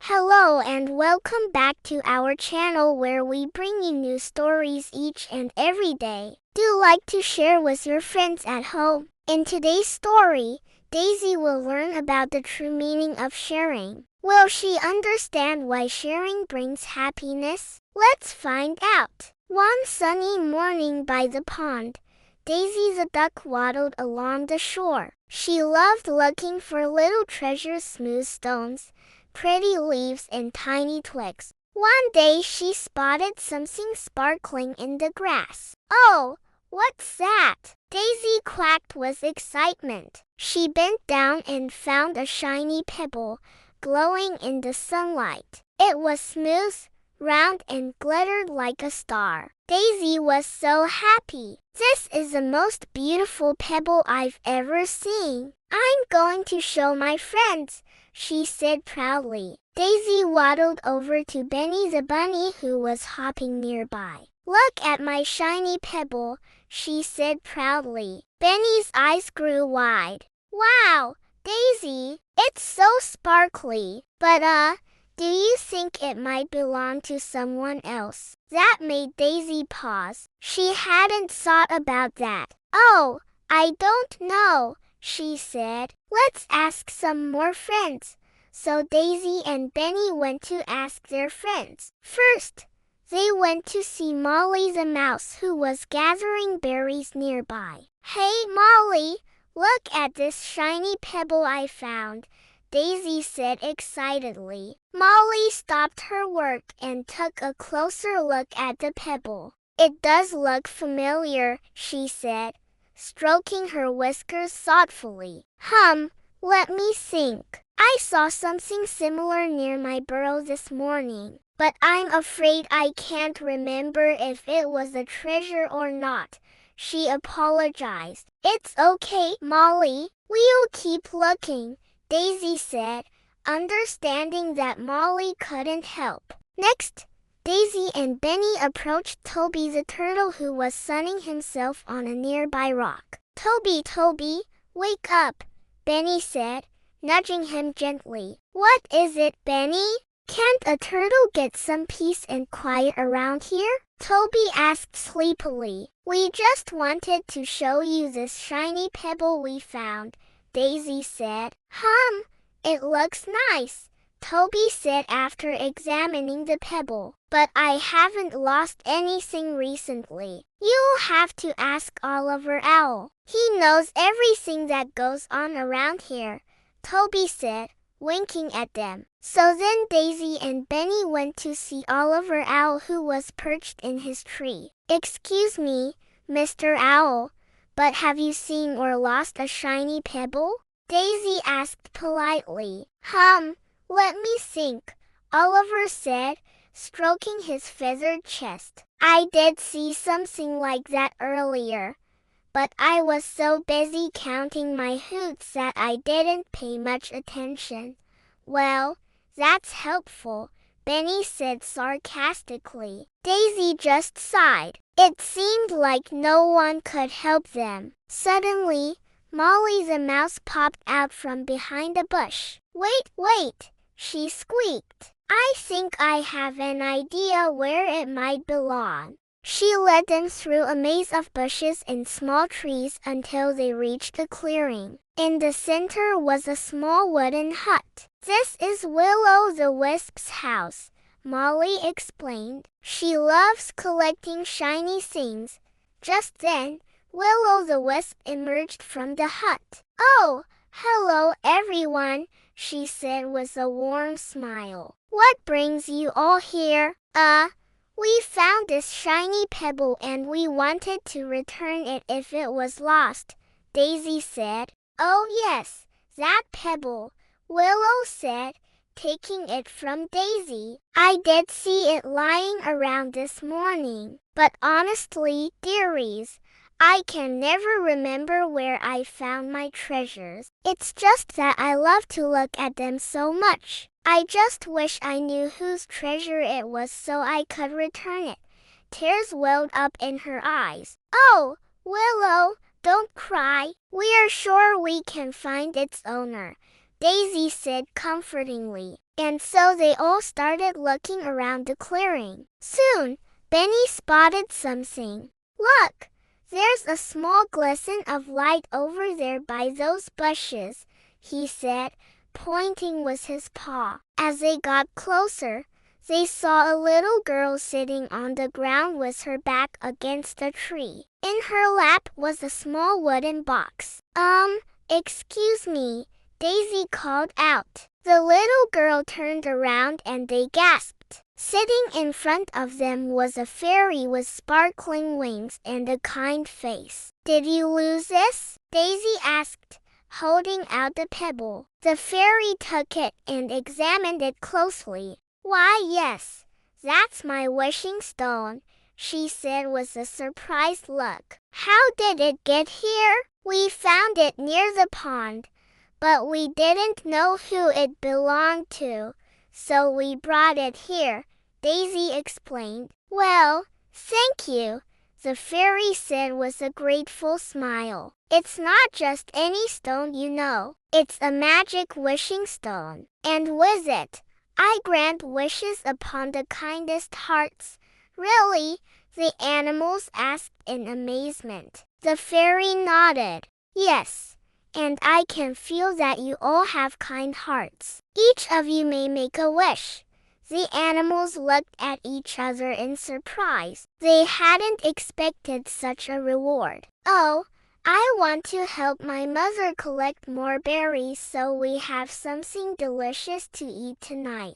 Hello and welcome back to our channel where we bring you new stories each and every day. Do like to share with your friends at home. In today's story, Daisy will learn about the true meaning of sharing. Will she understand why sharing brings happiness? Let's find out. One sunny morning by the pond, Daisy the duck waddled along the shore. She loved looking for little treasures, smooth stones, pretty leaves and tiny twigs. One day she spotted something sparkling in the grass. "Oh, what's that?" Daisy quacked with excitement. She bent down and found a shiny pebble, glowing in the sunlight. It was smooth, round and glittered like a star. Daisy was so happy. "This is the most beautiful pebble I've ever seen. I'm going to show my friends," she said proudly. Daisy waddled over to Benny the bunny who was hopping nearby. "Look at my shiny pebble," she said proudly. Benny's eyes grew wide. "Wow, Daisy, it's so sparkly. But do you think it might belong to someone else?" That made Daisy pause. She hadn't thought about that. "Oh, I don't know," she said. "Let's ask some more friends." So Daisy and Benny went to ask their friends. First, they went to see Molly the mouse who was gathering berries nearby. "Hey Molly, look at this shiny pebble I found," Daisy said excitedly. Molly stopped her work and took a closer look at the pebble. "It does look familiar," she said, stroking her whiskers thoughtfully. Let me think. I saw something similar near my burrow this morning, but I'm afraid I can't remember if it was a treasure or not," she apologized. "It's okay, Molly. We'll keep looking," Daisy said, understanding that Molly couldn't help. Next, Daisy and Benny approached Toby the turtle who was sunning himself on a nearby rock. Toby, wake up," Benny said, nudging him gently. "What is it, Benny? Can't a turtle get some peace and quiet around here?" Toby asked sleepily. "We just wanted to show you this shiny pebble we found," Daisy said. It looks nice," Toby said after examining the pebble. "But I haven't lost anything recently. You'll have to ask Oliver Owl. He knows everything that goes on around here," Toby said, winking at them. So then Daisy and Benny went to see Oliver Owl who was perched in his tree. "Excuse me, Mr. Owl, but have you seen or lost a shiny pebble?" Daisy asked politely. Let me think," Oliver said, stroking his feathered chest. "I did see something like that earlier, but I was so busy counting my hoots that I didn't pay much attention." "Well, that's helpful," Benny said sarcastically. Daisy just sighed. It seemed like no one could help them. Suddenly, Molly the mouse popped out from behind a bush. Wait, she squeaked. "I think I have an idea where it might belong." She led them through a maze of bushes and small trees until they reached a clearing. In the center was a small wooden hut. "This is Will-o'-the-Wisp's house," Molly explained. "She loves collecting shiny things." Just then, Will-o'-the-Wisp emerged from the hut. "Oh, hello everyone," she said with a warm smile. "What brings you all here?" We found this shiny pebble and we wanted to return it if it was lost," Daisy said. "Oh yes, that pebble," Willow said, taking it from Daisy. "I did see it lying around this morning, but honestly, dearies, I can never remember where I found my treasures. It's just that I love to look at them so much. I just wish I knew whose treasure it was so I could return it." Tears welled up in her eyes. "Oh, Willow, don't cry. We are sure we can find its owner," Daisy said comfortingly. And so they all started looking around the clearing. Soon, Benny spotted something. Look! There's a small glisten of light over there by those bushes, he said, pointing with his paw. As they got closer, they saw a little girl sitting on the ground with her back against a tree. In her lap was a small wooden box. Excuse me, Daisy called out. The little girl turned around and they gasped. Sitting in front of them was a fairy with sparkling wings and a kind face. Did you lose this? Daisy asked, holding out the pebble. The fairy took it and examined it closely. Why, yes, that's my wishing stone, she said with a surprised look. How did it get here? We found it near the pond, but we didn't know who it belonged to, so we brought it here, Daisy explained. Well, thank you, the fairy said with a grateful smile. It's not just any stone, you know. It's a magic wishing stone. And with it, I grant wishes upon the kindest hearts. Really? The animals asked in amazement. The fairy nodded. Yes, and I can feel that you all have kind hearts. Each of you may make a wish. The animals looked at each other in surprise. They hadn't expected such a reward. Oh, I want to help my mother collect more berries so we have something delicious to eat tonight,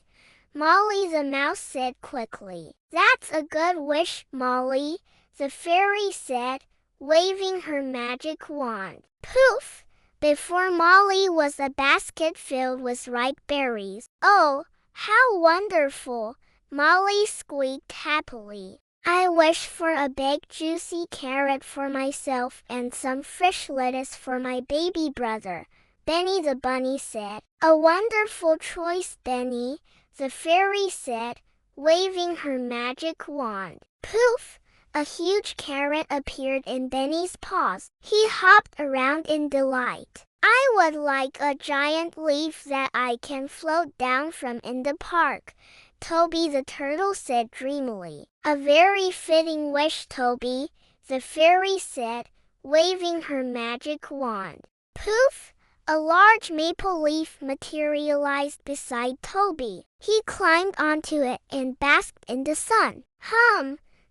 Molly the mouse said quickly. That's a good wish, Molly, the fairy said, waving her magic wand. Poof! Before Molly was a basket filled with ripe berries. Oh, how wonderful! Molly squeaked happily. I wish for a big juicy carrot for myself and some fresh lettuce for my baby brother, Benny the bunny said. A wonderful choice, Benny, the fairy said, waving her magic wand. Poof! A huge carrot appeared in Benny's paws. He hopped around in delight. I would like a giant leaf that I can float down from in the park, Toby the turtle said dreamily. A very fitting wish, Toby, the fairy said, waving her magic wand. Poof! A large maple leaf materialized beside Toby. He climbed onto it and basked in the sun.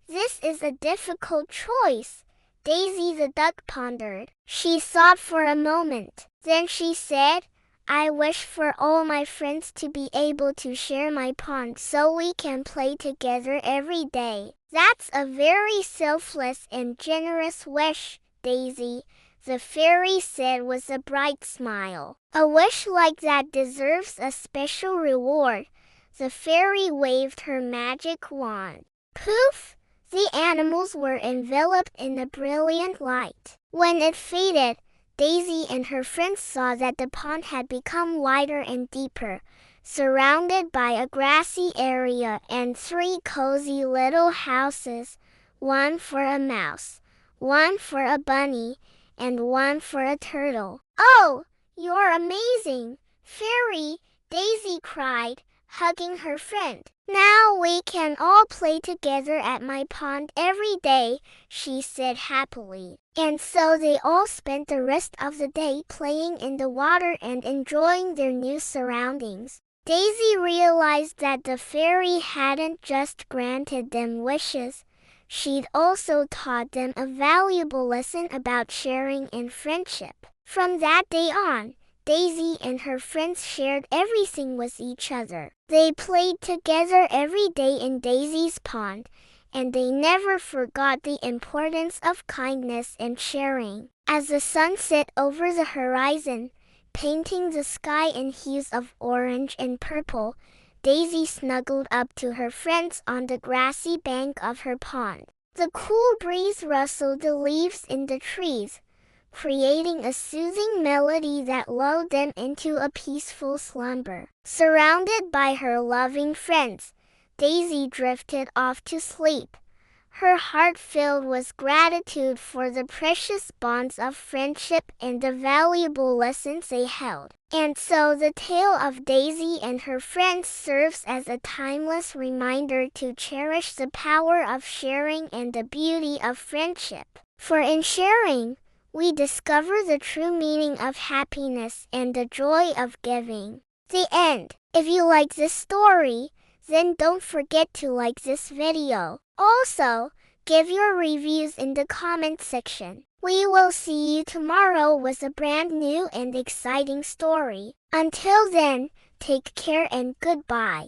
This is a difficult choice, Daisy the duck pondered. She thought for a moment. Then she said, I wish for all my friends to be able to share my pond so we can play together every day. That's a very selfless and generous wish, Daisy, the fairy said with a bright smile. A wish like that deserves a special reward. The fairy waved her magic wand. Poof! The animals were enveloped in a brilliant light. When it faded, Daisy and her friends saw that the pond had become wider and deeper, surrounded by a grassy area and 3 cozy little houses, one for a mouse, one for a bunny, and one for a turtle. Oh, you're amazing, Fairy, Daisy cried, hugging her friend. Now we can all play together at my pond every day, she said happily. And so they all spent the rest of the day playing in the water and enjoying their new surroundings. Daisy realized that the fairy hadn't just granted them wishes. She'd also taught them a valuable lesson about sharing and friendship. From that day on, Daisy and her friends shared everything with each other. They played together every day in Daisy's pond, and they never forgot the importance of kindness and sharing. As the sun set over the horizon, painting the sky in hues of orange and purple, Daisy snuggled up to her friends on the grassy bank of her pond. The cool breeze rustled the leaves in the trees, creating a soothing melody that lulled them into a peaceful slumber. Surrounded by her loving friends, Daisy drifted off to sleep, her heart filled with gratitude for the precious bonds of friendship and the valuable lessons they held. And so the tale of Daisy and her friends serves as a timeless reminder to cherish the power of sharing and the beauty of friendship. For in sharing, we discover the true meaning of happiness and the joy of giving. The end. If you like this story, then don't forget to like this video. Also, give your reviews in the comment section. We will see you tomorrow with a brand new and exciting story. Until then, take care and goodbye.